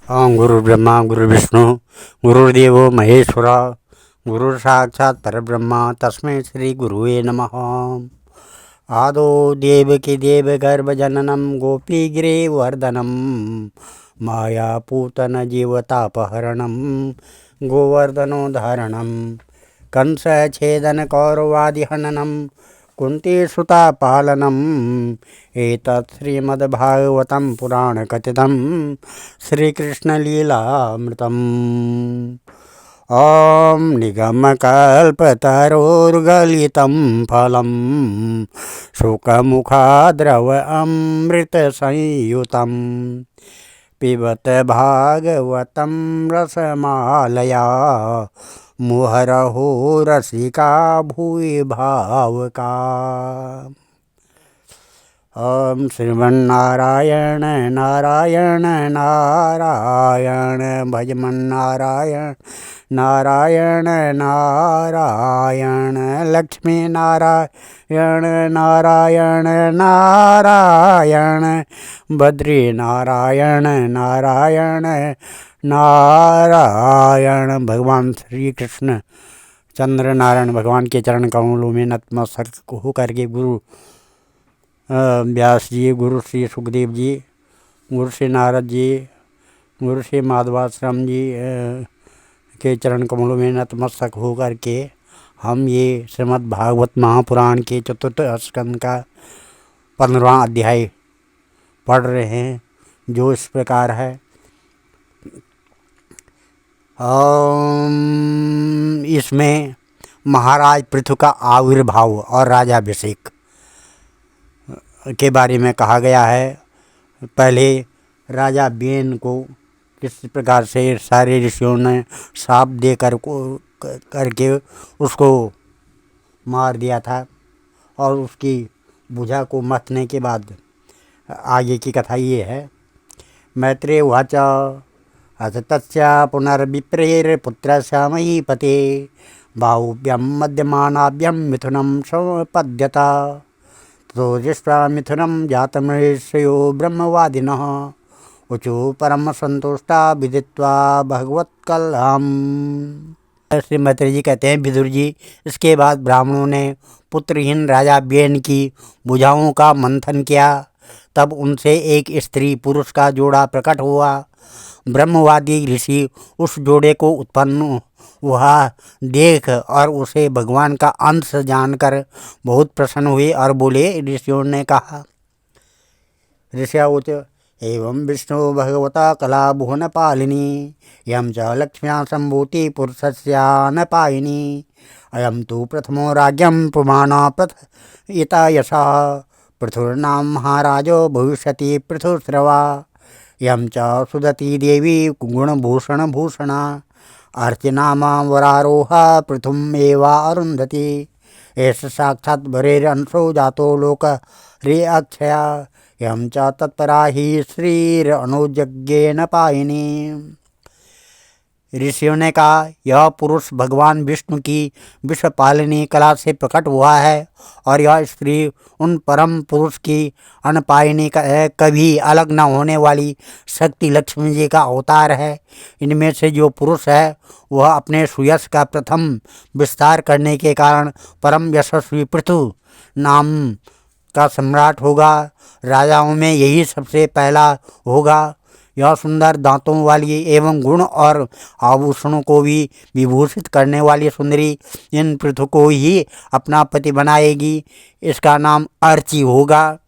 ओम गुरुर्ब्रह्मा गुरुर्विष्णु गुरुर्देवो महेश्वर गुरु साक्षात् परब्रह्म तस्मै श्री गुरुवे नमः। आदो देवकी देवगर्भजननं गोपीगिरिवर्धनं मायापूतन जीवतापहरणं गोवर्धनोद्धारणं कंसच्छेदन कौरवादिहननं कुन्तीसुतापालनम् एतत् श्रीमद्भागवतं पुराणकथितं श्रीकृष्णलीलामृतम्। ॐ निगमकल्पतरोर्गलितं फलं शुकमुखाद्रवमृतसंयुतं पिबत भागवतं रसमालया मुहुरहो रसिका भूरि भावुका। ओम श्रीमन्नारायण नारायण नारायण भजमन्नारायण नारायण नारायण लक्ष्मी नारायण नारायण नारायण बद्री नारायण नारायण नारायण। भगवान श्री कृष्ण चंद्र नारायण भगवान के चरण कमलों में नतमस्तक होकर के गुरु व्यास जी, गुरु श्री सुखदेव जी, गुरु श्री नारद जी, गुरु श्री माधवाश्रम जी के चरण कमलों में नतमस्तक होकर के हम ये श्रीमद् भागवत महापुराण के चतुर्थ स्कंद का 15वां अध्याय पढ़ रहे हैं, जो इस प्रकार है। इसमें महाराज पृथु का आविर्भाव और राजाभिषेक के बारे में कहा गया है। पहले राजा बेन को किस प्रकार से सारे ऋषियों ने श्राप दे करके उसको मार दिया था, और उसकी भुजा को मथने के बाद आगे की कथा ये है। मैत्रेय उवाच अथ तस्य पुनर्विप्रेर पुत्रस्य महीपते बाहुभ्यं मध्यमानाभ्यं मिथुनं समपद्यत तो दृष्ट्वा मिथुनं जातमृषयो ब्रह्मवादिनः ऊचु परम संतुष्टा विदित्वा भगवत्कलहम्। श्री मैत्रेय जी कहते हैं, विदुर जी, इसके बाद ब्राह्मणों ने पुत्रहीन राजा बेन की भुजाओं का मंथन किया। तब उनसे एक स्त्री पुरुष का जोड़ा प्रकट हुआ। ब्रह्मवादी ऋषि उस जोड़े को उत्पन्न हुआ देख और उसे भगवान का अंश जानकर बहुत प्रसन्न हुए और बोले। ऋषियों ने कहा, ऋषियाउच एवं विष्णु भगवता कला भुवन पालिनी यम च लक्ष्म्या संभूति पुरुषस्यान पायिनी अयम तो प्रथमो राज्यम पुमाना प्रथयिता यशा पृथुर्नाम महाराजो भविष्यति पृथुश्रवा यम च सुदती देवी गुणभूषण भूषणा अर्चनामा वरारोहा पृथुम एवा अरुंधति एष साक्षात् भरेरंशो जातो लोक रे अक्षया यम च तत्परा ही श्रीर अनुजज्ञेन पायिनी। ऋषियों ने कहा, यह पुरुष भगवान विष्णु की विश्वपालिनी कला से प्रकट हुआ है, और यह स्त्री उन परम पुरुष की अनपायिनी कभी अलग न होने वाली शक्ति लक्ष्मी जी का अवतार है। इनमें से जो पुरुष है वह अपने सुयश का प्रथम विस्तार करने के कारण परम यशस्वी पृथु नाम का सम्राट होगा। राजाओं में यही सबसे पहला होगा। यह सुंदर दांतों वाली एवं गुण और आभूषणों को भी विभूषित करने वाली सुंदरी इन पृथु को ही अपना पति बनाएगी। इसका नाम अर्ची होगा।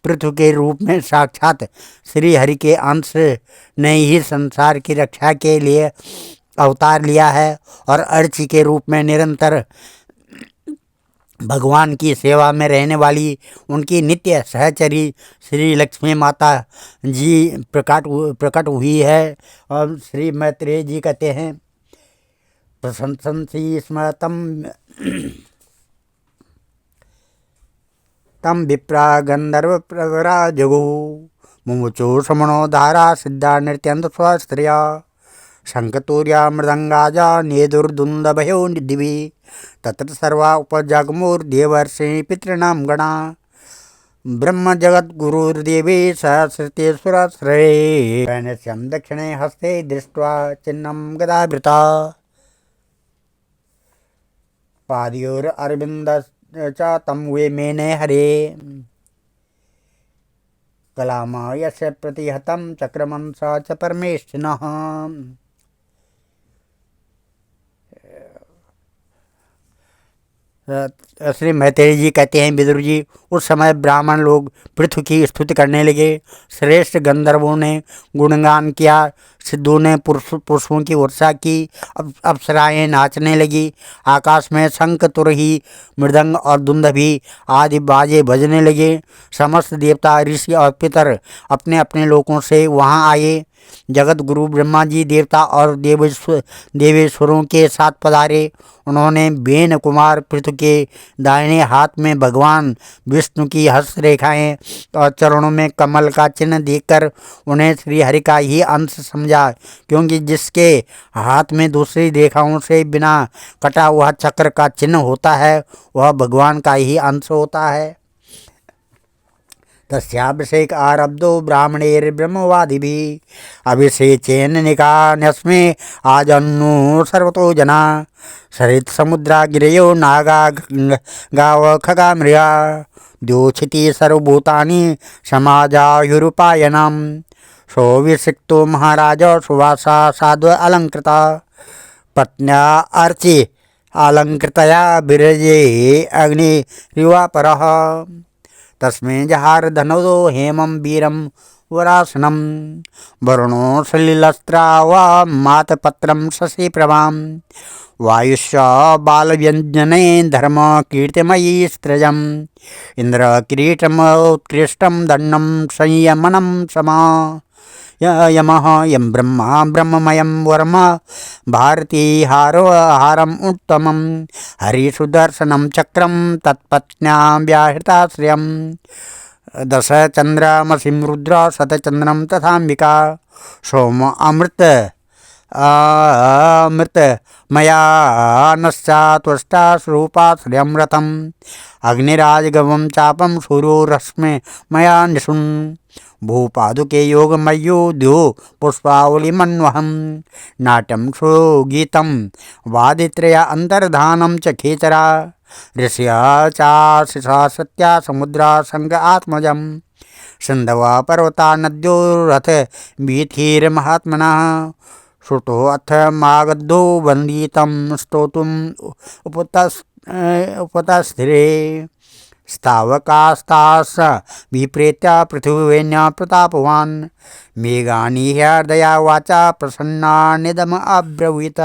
पृथु के रूप में साक्षात श्री हरि के अंश ने ही संसार की रक्षा के लिए अवतार लिया है, और अर्ची के रूप में निरंतर भगवान की सेवा में रहने वाली उनकी नित्य सहचरी श्री लक्ष्मी माता जी प्रकट हुई है। और श्री मैत्रेय जी कहते हैं, प्रशंसन्ति स्म तम विप्रा गंधर्व प्रवरा जगु मुमुचो समणो धारा सिद्धा नृत्यंत स्वस्त्रिया शंखतूर्या मृदंगाजा नेदुर्दुंदभयो दिवि तत्र सर्वा उपजगमुर्देवर्षि पितॄणां गणा ब्रह्म जगत गुरुर्देवी सहस्रतेश्वराश्रये वैनस्यं दक्षिणे हस्ते दृष्ट्वा चिन्नं गदावृता पादयोररविन्द च तं वे मेने हरे कलाम यस्य प्रतिहतं चक्रमं स च परमेष्ठिनः। श्री मैत्रेय जी कहते हैं, विदुर जी, उस समय ब्राह्मण लोग पृथ्वी की स्तुति करने लगे। श्रेष्ठ गंधर्वों ने गुणगान किया, सिद्धों ने पुष्पों की वर्षा की, अप्सराएं नाचने लगी। आकाश में शंख, तुरही, मृदंग और दुंदभी आदि बाजे बजने लगे। समस्त देवता, ऋषि और पितर अपने अपने लोकों से वहां आए। जगत गुरु ब्रह्मा जी देवता और देवेश्वरों के साथ पधारे। उन्होंने बेन कुमार पृथु के दाहिने हाथ में भगवान विष्णु की हस्त रेखाएं और चरणों में कमल का चिन्ह देखकर उन्हें श्री हरि का ही अंश समझा, क्योंकि जिसके हाथ में दूसरी रेखाओं से बिना कटा हुआ चक्र का चिन्ह होता है वह भगवान का ही अंश होता है। तस्याभिषेक आरब्धो ब्राह्मणैर्ब्रह्मवादिभिः अभिषेचेन निकान्यस्मै आजन्नु सर्वतो जना सरित समुद्रा गिरयो नागा गाव खगा मृगा द्योछिति सर्वभूतानि समाजायुरुपायनम् सोऽभिषिक्तो महाराज सुवासा साधु अलंकृता पत्न्या अर्चि अलंकृतया विरजे अग्निरिवापरः तस्मै जहार धनुदो हेमं वीरं वरासनं वरुणो सलिलस्त्रावा मातपत्रं शशिप्रभां वायुश्च बालव्यञ्जने धर्म कीर्तिमयी स्त्रजम् इंद्र किरीटमुत्कृष्टं दण्डं संयमनं समा यमः यं ब्रह्मा ब्रह्ममयं वर्म भारती हारम उत्तमं हरिसुदर्शनं चक्रं तत्पत्न्यां व्याहृताश्रयं दश चन्द्रमसिं रुद्र शतचन्द्रं तथाम्बिका सोम अमृत मया नश्चा त्वष्टा स्वरूपाश्रयं रथम् अग्निराजगवं चापं सूर्यो रश्मि मया निशुन् भूपादुके योगमयोध्यो पुष्पावलिमन्वहं नाट्यं सुगीतं वादित्रया अन्तर्धानं च खेचरा ऋषया चाशिषा सत्या समुद्रा संग आत्मजं सिन्धवा पर्वता नद्यो रथ वीथिर्महात्मनः श्रुतो अथ मागधो वन्दितं स्तोतुम् उपतस्थिरे स्थावकास्तास विप्रेत्या पृथिवीन्या प्रतापवान् मेघानि हृदया वाचा प्रसन्ना निदम अब्रवीत।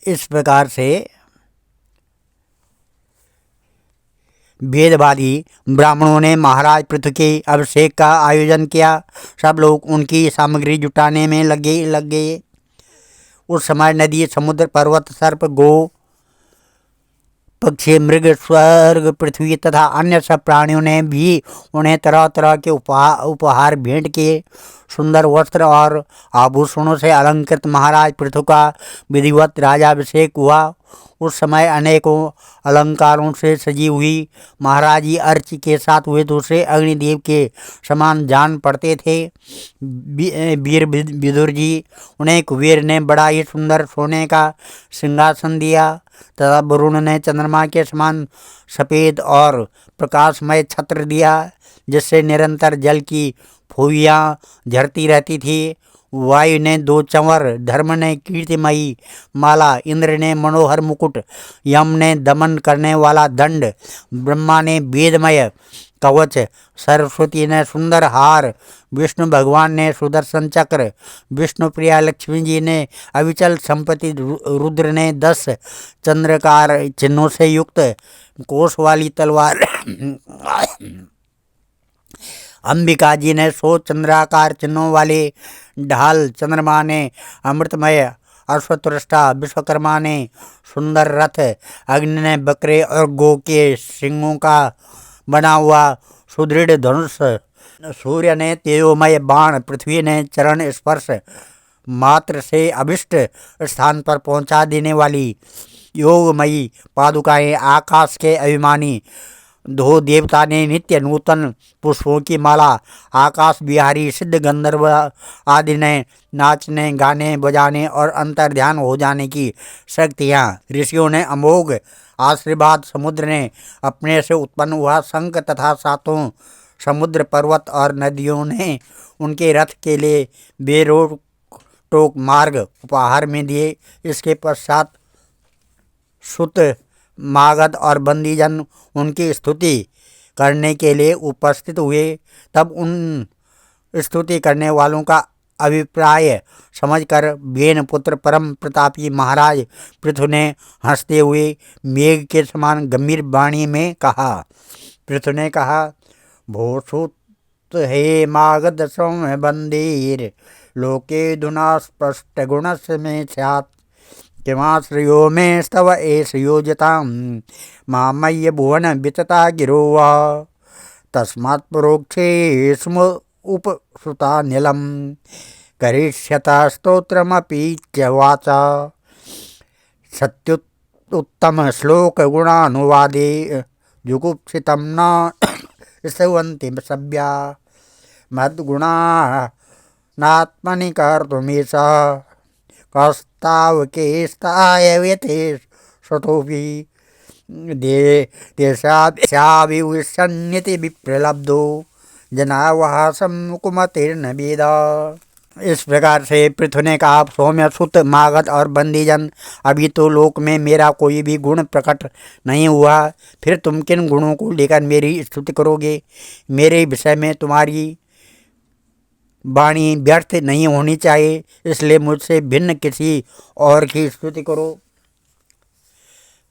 इस प्रकार से वेदवादी ब्राह्मणों ने महाराज पृथु के अभिषेक का आयोजन किया। सब लोग उनकी सामग्री जुटाने में लग गए। उस समय नदी, समुद्र, पर्वत, सर्प, गो, पक्षी, मृग, स्वर्ग, पृथ्वी तथा अन्य सब प्राणियों ने भी उन्हें तरह तरह के उपहार भेंट किए। सुंदर वस्त्र और आभूषणों से अलंकृत महाराज पृथु का विधिवत राजाभिषेक हुआ। उस समय अनेकों अलंकारों से सजी हुई महाराजी अर्ची के साथ वे दूसरे अग्निदेव के समान जान पड़ते थे। वीर विदुर जी, उन्हें कुबेर ने बड़ा ही सुंदर सोने का सिंहासन दिया तथा वरुण ने चंद्रमा के समान सफ़ेद और प्रकाशमय छत्र दिया, जिससे निरंतर जल की फूंदियाँ झरती रहती थी। वायु ने 2 चंवर, धर्म ने कीर्तिमयी माला, इंद्र ने मनोहर मुकुट, यम ने दमन करने वाला दंड, ब्रह्मा ने वेदमय कवच, सरस्वती ने सुंदर हार, विष्णु भगवान ने सुदर्शन चक्र, विष्णु प्रिया लक्ष्मी जी ने अविचल संपत्ति, रुद्र ने 10 चंद्रकार चिन्हों से युक्त कोष वाली तलवार, अंबिका जी ने 100 चंद्राकार चिन्हों वाले ढाल, चंद्रमा ने अमृतमय अश्वत्थरष्टा, विश्वकर्मा ने सुंदर रथ, अग्नि ने बकरे और गो के सिंगों का बना हुआ सुदृढ़ धनुष, सूर्य ने तेजोमय बाण, पृथ्वी ने चरण स्पर्श मात्र से अभिष्ट स्थान पर पहुंचा देने वाली योगमयी पादुकाएं, आकाश के अभिमानी दो देवता ने नित्य नूतन पुष्पों की माला, आकाश बिहारी सिद्ध गंधर्व आदि ने नाचने गाने बजाने और अंतर्ध्यान हो जाने की शक्तियाँ, ऋषियों ने अमोघ आशीर्वाद, समुद्र ने अपने से उत्पन्न हुआ शंख तथा सातों समुद्र पर्वत और नदियों ने उनके रथ के लिए बेरोक टोक मार्ग उपहार में दिए। इसके पश्चात सुत, मागध और बंदीजन उनकी स्तुति करने के लिए उपस्थित हुए। तब उन स्तुति करने वालों का अभिप्राय समझकर बेन पुत्र परम प्रतापी महाराज पृथु ने हंसते हुए मेघ के समान गंभीर वाणी में कहा। पृथु ने कहा, भूसुत हे मागध सौम्य बंदीर, लोके धुना स्पष्ट गुणस में स्यात्, किमाश्रयो में स्तव एष योजतां, मामय्य भुवन वितता गिरो वा, तस्मात् प्रोक्षे स्म उपसुता नीलम, करिष्यता स्तोत्रमपि च वाचा, सत्युत्तम श्लोक गुणानुवादे, जुगुप्सितं न स्तवन्ति सभ्या, मद्गुणा नात्मनि कर्तुमीश, कस्तावकेस्ताय व्यते शतोऽपि, देशाभिविशन्यति विप्रलब्धो, जनावहासं मुकुमतिर्न वेद। इस प्रकार से पृथु ने कहा, सौम्य, सुत, मागध और बंदीजन, अभी तो लोक में मेरा कोई भी गुण प्रकट नहीं हुआ, फिर तुम किन गुणों को लेकर मेरी स्तुति करोगे। मेरे विषय में तुम्हारी वाणी व्यर्थ नहीं होनी चाहिए, इसलिए मुझसे भिन्न किसी और की स्तुति करो।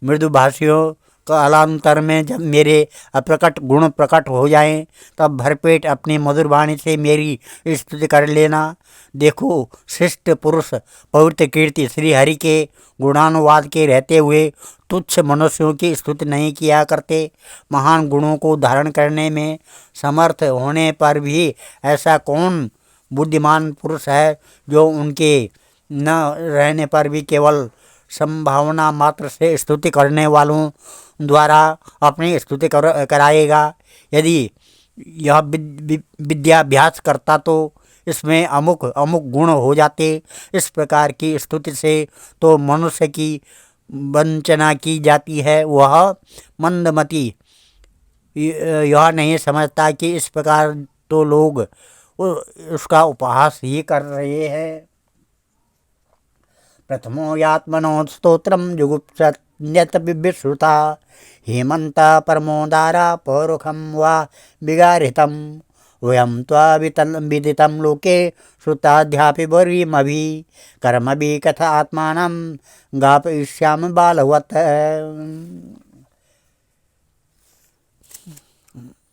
मृदुभाषियों कालांतर में जब मेरे अप्रकट गुण प्रकट हो जाएं, तब भरपेट अपनी मधुर वाणी से मेरी स्तुति कर लेना। देखो, शिष्ट पुरुष पवित्र कीर्ति श्री हरि के गुणानुवाद के रहते हुए तुच्छ मनुष्यों की स्तुति नहीं किया करते। महान गुणों को धारण करने में समर्थ होने पर भी ऐसा कौन बुद्धिमान पुरुष है जो उनके न रहने पर भी केवल संभावना मात्र से स्तुति करने वालों द्वारा अपनी स्तुति कराएगा। यदि यह विद्याभ्यास करता तो इसमें अमुक अमुक गुण हो जाते। इस प्रकार की स्तुति से तो मनुष्य की वंचना की जाती है। वह मंदमती यह नहीं समझता कि इस प्रकार तो लोग उसका उपहास ही कर रहे हैं। प्रथमो यात्मनो स्तोत्रम जुगुप्सन्यत विश्रुता, हेमंत परमोदारा पौरुखम वा विगारितम, वयम विदितं लोके श्रुताध्यापि वरीमभि, कर्मभि कथा आत्मानं गापयिष्यामि बालवत्।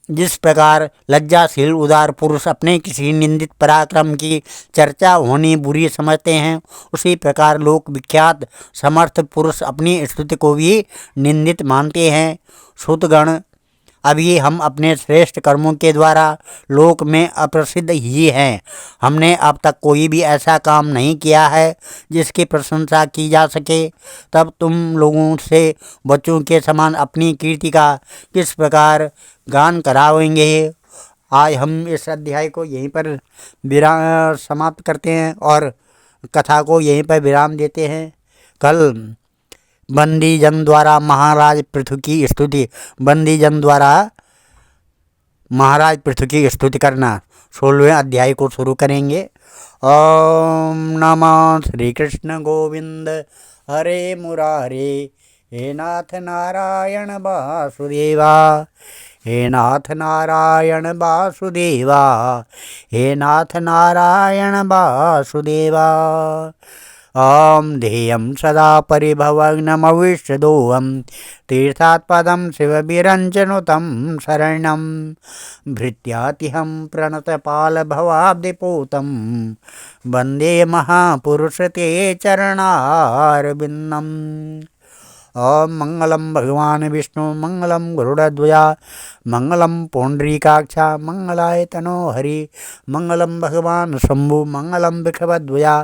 जिस प्रकार लज्जाशील उदार पुरुष अपने किसी निंदित पराक्रम की चर्चा होनी बुरी समझते हैं, उसी प्रकार लोक विख्यात समर्थ पुरुष अपनी स्तुति को भी निंदित मानते हैं। श्रुतगण, अभी हम अपने श्रेष्ठ कर्मों के द्वारा लोक में अप्रसिद्ध ही हैं। हमने अब तक कोई भी ऐसा काम नहीं किया है जिसकी प्रशंसा की जा सके। तब तुम लोगों से बच्चों के समान अपनी कीर्ति का किस प्रकार गान कराएंगे। आज हम इस अध्याय को यहीं पर समाप्त करते हैं और कथा को यहीं पर विराम देते हैं। कल बंदीजन द्वारा महाराज पृथु की स्तुति, बंदीजन द्वारा महाराज पृथु की स्तुति करना 16वें अध्याय को शुरू करेंगे। ओम नमः श्री कृष्ण गोविंद हरे मुरारे, हे नाथ नारायण वासुदेवा, हे नाथ नारायण वासुदेवा, हे नाथ नारायण वासुदेवा। ओम ध्येयं सदा परिभवग्नमविष्टदोहं, तीर्थात्पदं शिवविरञ्जनुतं शरणं, भृत्यातिहं प्रणतपालभवाब्धिपूतं, वन्दे महापुरुष ते चरणारविन्दम्। ओम मंगलम भगवान विष्णु मंगलम गरुड़ध्वजा मंगलम पुंडरीकाक्षा मंगलाय तनो हरि मंगलम भगवान शंभु मंगलम वृषभध्वजा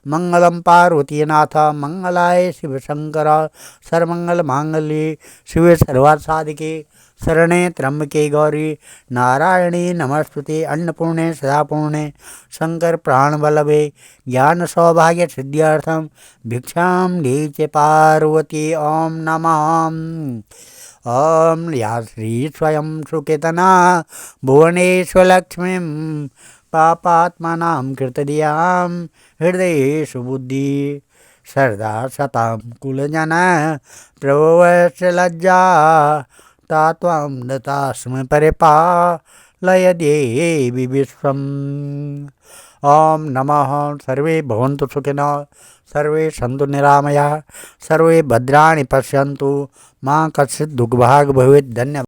मंगलम पार्वतीनाथ मंगलाय शिव शंकर सर्वमंगल मांगल्ये शिवे सर्वार्थ साधिके शरणे त्र्यंबके गौरी नारायणी नमस्तुते अन्नपूर्णे सदापूर्णे शंकर प्राणवल्लभे ज्ञान सौभाग्य सिद्ध्यर्थम भिक्षां देहि च पार्वती ओम नमः। ओम या श्री स्वयं सुकेतना भुवनेश्वरलक्ष्मीं पापात्मनां कृतधियां हृदयेषु बुद्धि श्रद्धा सतां कुलजन प्रभवस्य लज्जा तात्वां दत्तास्मै परिपालय देवि विश्वम्। ओम नमः। सर्वे भवन्तु सुखिनः सर्वे सन्तु निरामयाः सर्वे भद्राणि पश्यन्तु मां कश्चित् दुःखभाग् भवेत्। धन्यवाद।